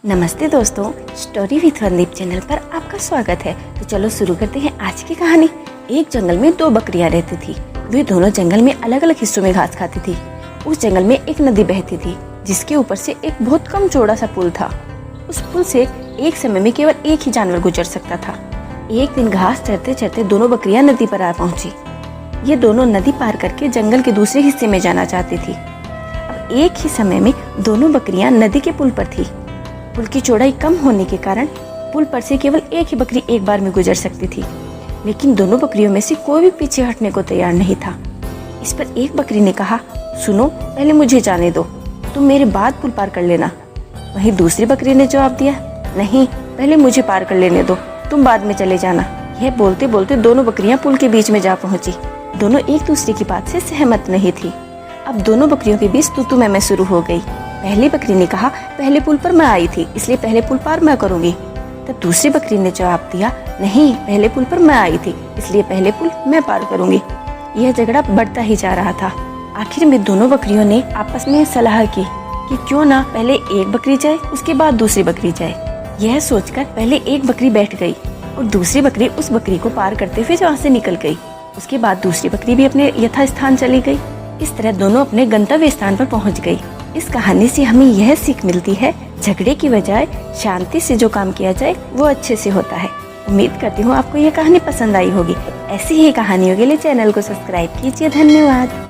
नमस्ते दोस्तों, story with वनदीप channel पर आपका स्वागत है। तो चलो शुरू करते हैं आज की कहानी। एक जंगल में दो बकरियां रहती थी। वे दोनों जंगल में अलग अलग हिस्सों में घास खाती थी। उस जंगल में एक नदी बहती थी जिसके ऊपर से एक बहुत कम चौड़ा सा पुल था। उस पुल से एक समय में केवल एक ही जानवर गुजर सकता था। एक दिन घास चरते चरते दोनों बकरियां नदी पर आ पहुंची। ये दोनों नदी पार करके जंगल के दूसरे हिस्से में जाना चाहती थी। अब एक ही समय में दोनों बकरियां नदी के पुल पर थी। पुल की चौड़ाई कम होने के कारण पुल पर से केवल एक ही बकरी एक बार में गुजर सकती थी, लेकिन दोनों बकरियों में से कोई भी पीछे हटने को तैयार नहीं था। इस पर एक बकरी ने कहा, सुनो, पहले मुझे जाने दो, तुम मेरे बाद पुल पार कर लेना। वहीं दूसरी बकरी ने जवाब दिया, नहीं, पहले मुझे पार कर लेने दो, तुम बाद में चले जाना। यह बोलते बोलते दोनों बकरियां पुल के बीच में जा पहुंची। दोनों एक दूसरे की बात से सहमत नहीं थी। अब दोनों बकरियों के बीच तू मैं शुरू हो गई। पहली बकरी ने कहा, पहले पुल पर मैं आई थी, इसलिए पहले पुल पार मैं करूंगी। तब दूसरी बकरी ने जवाब दिया, नहीं, पहले पुल पर मैं आई थी, इसलिए पहले पुल मैं पार करूंगी। यह झगड़ा बढ़ता ही जा रहा था। आखिर में दोनों बकरियों ने आपस में सलाह की कि क्यों ना पहले एक बकरी जाए, उसके बाद दूसरी बकरी जाए। यह सोचकर पहले एक बकरी बैठ गई और दूसरी बकरी उस बकरी को पार करते हुए वहाँ से निकल गई। उसके बाद दूसरी बकरी भी अपने यथास्थान चली गई। इस तरह दोनों अपने गंतव्य स्थान पर पहुँच गई। इस कहानी से हमें यह सीख मिलती है, झगड़े की बजाय शांति से जो काम किया जाए वो अच्छे से होता है। उम्मीद करती हूँ आपको यह कहानी पसंद आई होगी। ऐसी ही कहानियों के लिए चैनल को सब्सक्राइब कीजिए। धन्यवाद।